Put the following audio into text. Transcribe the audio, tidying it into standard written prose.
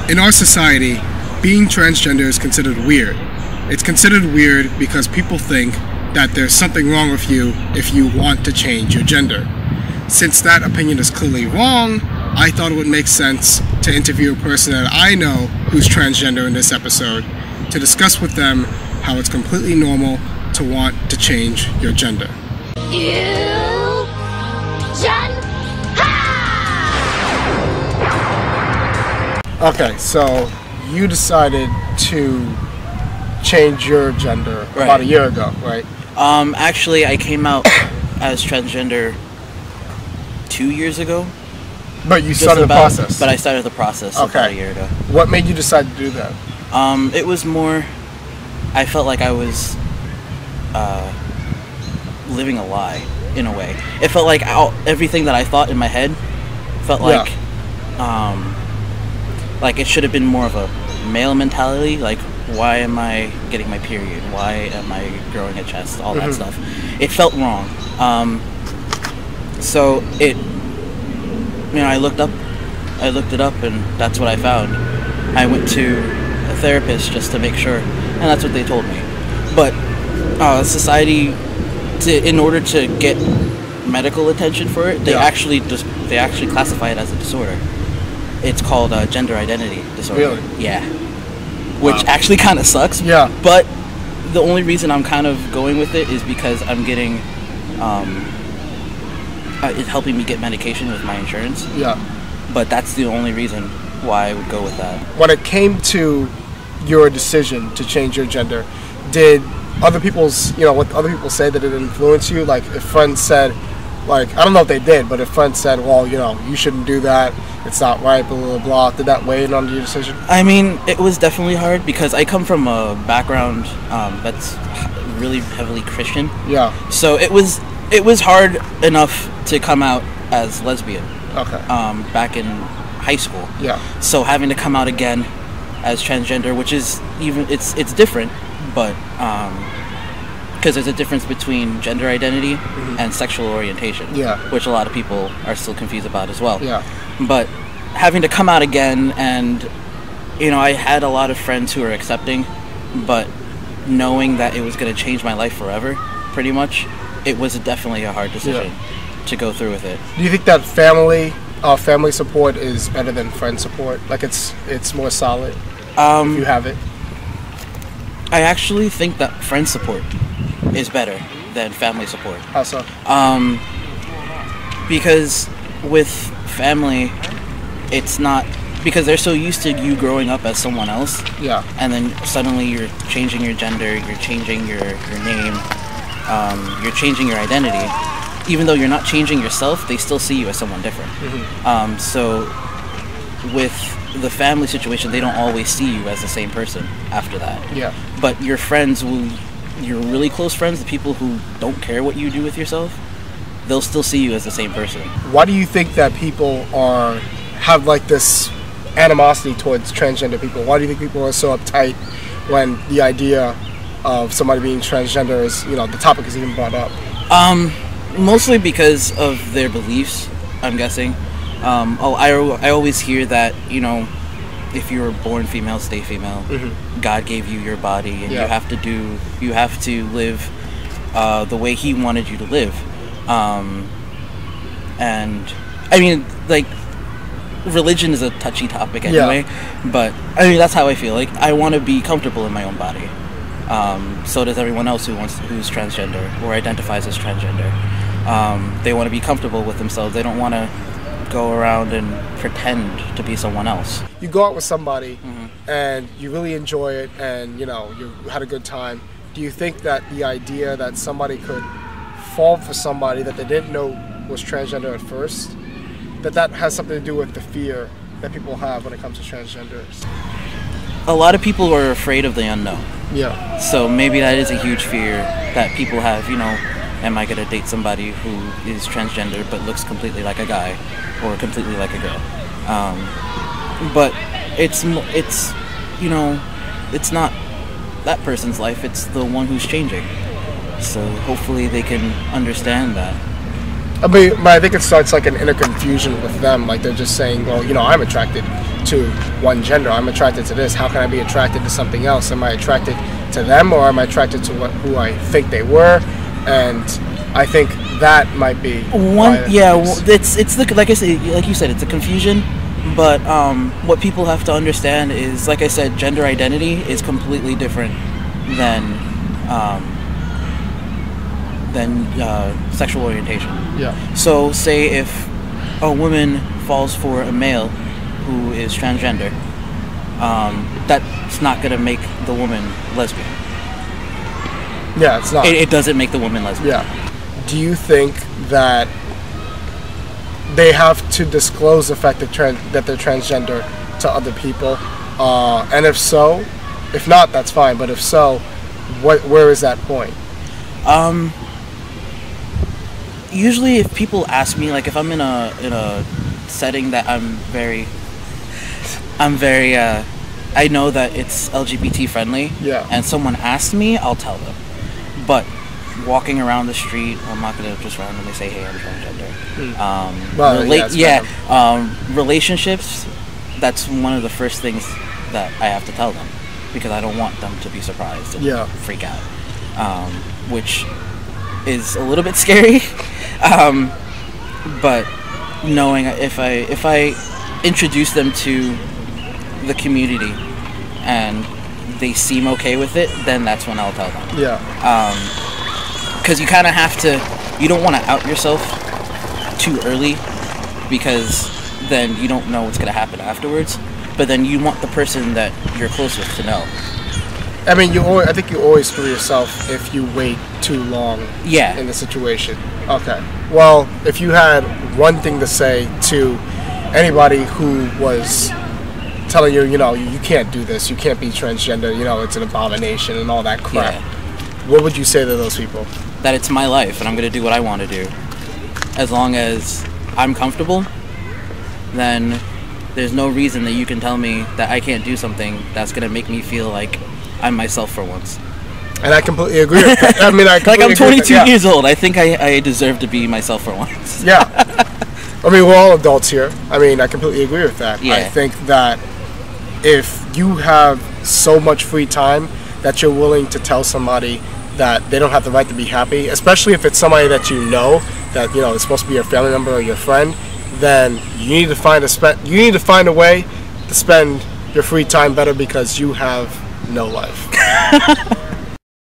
In our society, being transgender is considered weird. It's considered weird because people think that there's something wrong with you if you want to change your gender. Since that opinion is clearly wrong, I thought it would make sense to interview a person that I know who's transgender in this episode to discuss with them how it's completely normal to want to change your gender. Okay, so you decided to change your gender about a year ago, right? Actually, I came out as transgender 2 years ago. But you started the process. But I started the process about a year ago. What made you decide to do that? It was more, I felt like I was living a lie, in a way. It felt like everything that I thought in my head felt like it should have been more of a male mentality. Like, why am I getting my period? Why am I growing a chest? All that stuff. It felt wrong. So I looked it up, and that's what I found. I went to a therapist just to make sure, and that's what they told me. But society, in order to get medical attention for it, they actually classify it as a disorder. It's called gender identity disorder. Really? Yeah. Which actually kind of sucks. Yeah. But the only reason I'm kind of going with it is because I'm getting, it's helping me get medication with my insurance. Yeah. But that's the only reason why I would go with that. When it came to your decision to change your gender, did other people's, what other people say, that it influenced you? Like, if friends said, like, I don't know if they did, but if friends said, well, you shouldn't do that, it's not right, blah, blah, blah, did that weigh in on your decision? I mean, it was definitely hard because I come from a background that's really heavily Christian. Yeah. So it was hard enough to come out as lesbian. Okay. Back in high school. Yeah. So having to come out again as transgender, which is it's different, but because there's a difference between gender identity and sexual orientation. Yeah. Which a lot of people are still confused about as well. Yeah. But having to come out again, and I had a lot of friends who were accepting, but knowing that it was going to change my life forever, pretty much, it was definitely a hard decision to go through with it. Do you think that family support is better than friend support? Like, it's more solid if you have it? I actually think that friend support is better than family support. How so? Because with family, it's not, because they're so used to you growing up as someone else. Yeah. And then suddenly you're changing your gender, you're changing your name, you're changing your identity. Even though you're not changing yourself, they still see you as someone different. So with the family situation, they don't always see you as the same person after that. Yeah. But your friends your really close friends, the people who don't care what you do with yourself, they'll still see you as the same person. Why do you think that people have like this animosity towards transgender people? Why do you think people are so uptight when the idea of somebody being transgender is, the topic is even brought up? Mostly because of their beliefs, I'm guessing. I always hear that, if you were born female, stay female. God gave you your body, and you have to live the way He wanted you to live. And I mean, like, religion is a touchy topic anyway. But I mean, that's how I feel. Like, I want to be comfortable in my own body. So does everyone else who's transgender or identifies as transgender. They want to be comfortable with themselves. They don't want to go around and pretend to be someone else. You go out with somebody and you really enjoy it, and you had a good time. Do you think that the idea that somebody could fall for somebody that they didn't know was transgender at first, that has something to do with the fear that people have when it comes to transgenders? A lot of people are afraid of the unknown. Yeah. So maybe that is a huge fear that people have, am I going to date somebody who is transgender but looks completely like a guy or completely like a girl? But it's not that person's life, it's the one who's changing. So hopefully they can understand that. I think it starts like an inner confusion with them. Like, they're just saying, well, I'm attracted to one gender. I'm attracted to this. How can I be attracted to something else? Am I attracted to them, or am I attracted to who I think they were? And I think that might be it's the, like I said, like you said, it's a confusion. But what people have to understand is, like I said, gender identity is completely different than sexual orientation. Yeah. So say if a woman falls for a male who is transgender, that's not going to make the woman lesbian. Yeah, it's not. It doesn't make the woman lesbian. Yeah. Do you think that they have to disclose the fact that they're transgender to other people? And if so, if not, that's fine. But if so, where is that point? Usually, if people ask me, like if I'm in a setting that I'm very, I know that it's LGBT friendly. Yeah. And someone asks me, I'll tell them. But walking around the street, I'm not gonna just randomly say, "Hey, I'm transgender." Relationships. That's one of the first things that I have to tell them, because I don't want them to be surprised and freak out, which is a little bit scary. But knowing if I introduce them to the community and they seem okay with it, then that's when I'll tell them. Yeah. Because you kind of have to. You don't want to out yourself too early, because then you don't know what's going to happen afterwards. But then you want the person that you're close with to know. I mean, I think you always screw yourself if you wait too long. Yeah. In the situation. Okay. Well, if you had one thing to say to anybody who was telling you, you can't do this, you can't be transgender, it's an abomination and all that crap, what would you say to those people? That it's my life and I'm going to do what I want to do. As long as I'm comfortable, then there's no reason that you can tell me that I can't do something that's going to make me feel like I'm myself for once. And I completely agree with that. I mean, like I'm 22 years old. I think I deserve to be myself for once. Yeah. I mean, we're all adults here. I mean, I completely agree with that. Yeah. I think that if you have so much free time that you're willing to tell somebody that they don't have the right to be happy, especially if it's somebody that you know, that is supposed to be your family member or your friend, then you need to find a way to spend your free time better, because you have no life.